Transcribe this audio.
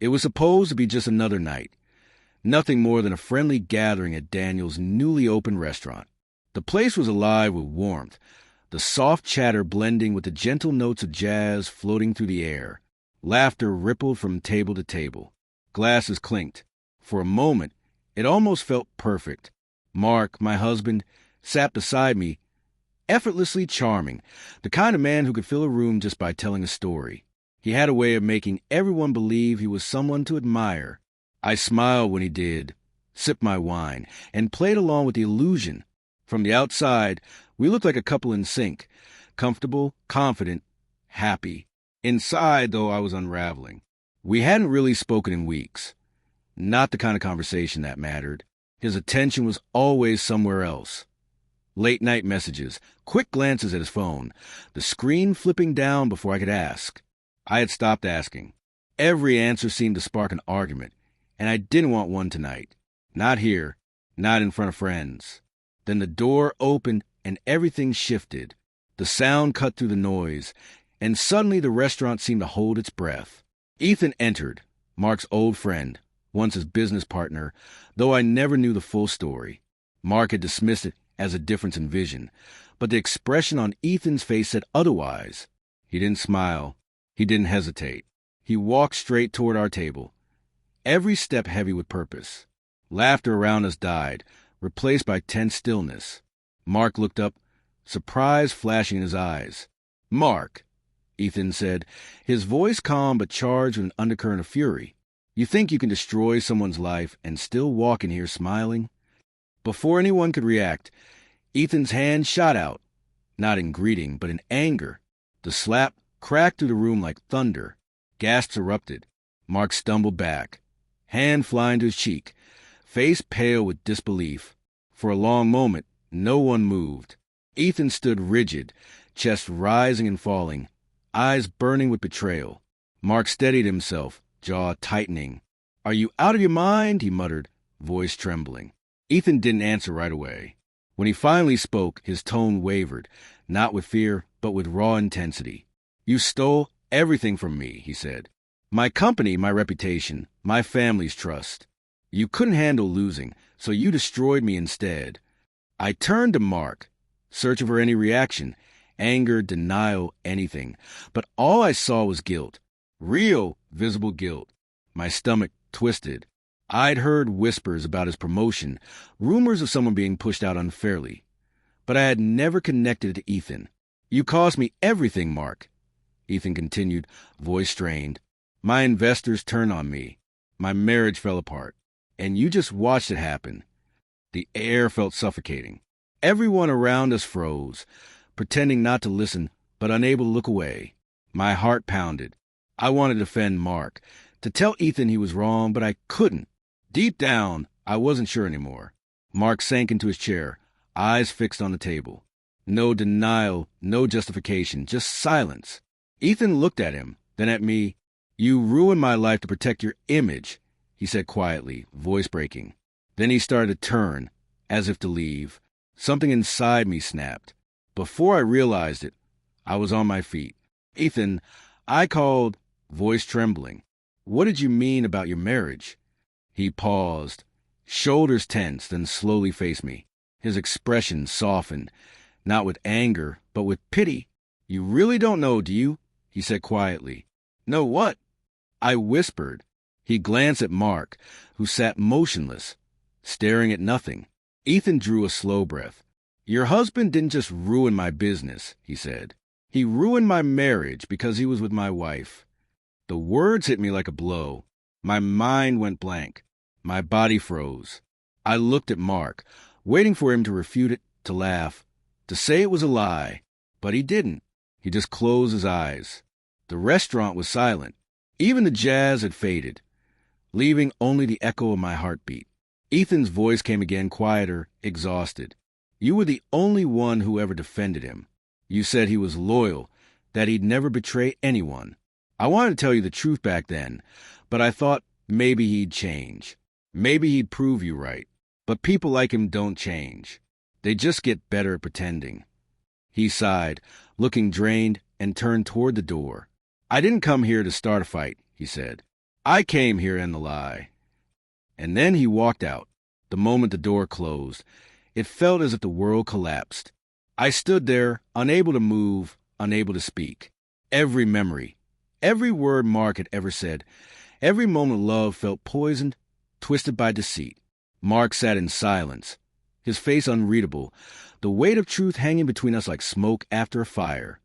It was supposed to be just another night. Nothing more than a friendly gathering at Daniel's newly opened restaurant. The place was alive with warmth, the soft chatter blending with the gentle notes of jazz floating through the air. Laughter rippled from table to table. Glasses clinked. For a moment, it almost felt perfect. Mark, my husband, sat beside me, effortlessly charming, the kind of man who could fill a room just by telling a story. He had a way of making everyone believe he was someone to admire. I smiled when he did, sipped my wine, and played along with the illusion. From the outside, we looked like a couple in sync, comfortable, confident, happy. Inside, though, I was unraveling. We hadn't really spoken in weeks. Not the kind of conversation that mattered. His attention was always somewhere else. Late-night messages, quick glances at his phone, the screen flipping down before I could ask. I had stopped asking. Every answer seemed to spark an argument, and I didn't want one tonight. Not here, not in front of friends. Then the door opened and everything shifted. The sound cut through the noise, and suddenly the restaurant seemed to hold its breath. Ethan entered, Mark's old friend, once his business partner, though I never knew the full story. Mark had dismissed it as a difference in vision, but the expression on Ethan's face said otherwise. He didn't smile. He didn't hesitate. He walked straight toward our table, every step heavy with purpose. Laughter around us died, replaced by tense stillness. Mark looked up, surprise flashing in his eyes. "Mark," Ethan said, his voice calm but charged with an undercurrent of fury. "You think you can destroy someone's life and still walk in here smiling?" Before anyone could react, Ethan's hand shot out, not in greeting, but in anger. The slap cracked through the room like thunder. Gasps erupted. Mark stumbled back, hand flying to his cheek, face pale with disbelief. For a long moment, no one moved. Ethan stood rigid, chest rising and falling, eyes burning with betrayal. Mark steadied himself, jaw tightening. "Are you out of your mind?" he muttered, voice trembling. Ethan didn't answer right away. When he finally spoke, his tone wavered, not with fear, but with raw intensity. "You stole everything from me," he said. "My company, my reputation, my family's trust. You couldn't handle losing, so you destroyed me instead." I turned to Mark, searching for any reaction, anger, denial, anything. But all I saw was guilt. Real, visible guilt. My stomach twisted. I'd heard whispers about his promotion, rumors of someone being pushed out unfairly. But I had never connected it to Ethan. "You cost me everything, Mark," Ethan continued, voice strained. "My investors turned on me. My marriage fell apart. And you just watched it happen." The air felt suffocating. Everyone around us froze, pretending not to listen, but unable to look away. My heart pounded. I wanted to defend Mark, to tell Ethan he was wrong, but I couldn't. Deep down, I wasn't sure anymore. Mark sank into his chair, eyes fixed on the table. No denial, no justification, just silence. Ethan looked at him, then at me. "You ruined my life to protect your image," he said quietly, voice breaking. Then he started to turn, as if to leave. Something inside me snapped. Before I realized it, I was on my feet. "Ethan," I called, voice trembling. "What did you mean about your marriage?" He paused, shoulders tense, then slowly faced me. His expression softened, not with anger, but with pity. "You really don't know, do you?" he said quietly. "Know what?" I whispered. He glanced at Mark, who sat motionless, staring at nothing. Ethan drew a slow breath. "Your husband didn't just ruin my business," he said. "He ruined my marriage because he was with my wife." The words hit me like a blow. My mind went blank. My body froze. I looked at Mark, waiting for him to refute it, to laugh, to say it was a lie. But he didn't. He just closed his eyes. The restaurant was silent. Even the jazz had faded, leaving only the echo of my heartbeat. Ethan's voice came again, quieter, exhausted. "You were the only one who ever defended him. You said he was loyal, that he'd never betray anyone. I wanted to tell you the truth back then, but I thought maybe he'd change. Maybe he'd prove you right. But people like him don't change. They just get better at pretending." He sighed, looking drained, and turned toward the door. "I didn't come here to start a fight," he said. I came here in the lie. And then he walked out. The moment the door closed, it felt as if the world collapsed. I stood there, unable to move, unable to speak. Every memory, every word Mark had ever said, every moment of love felt poisoned, twisted by deceit. Mark sat in silence, his face unreadable, the weight of truth hanging between us like smoke after a fire.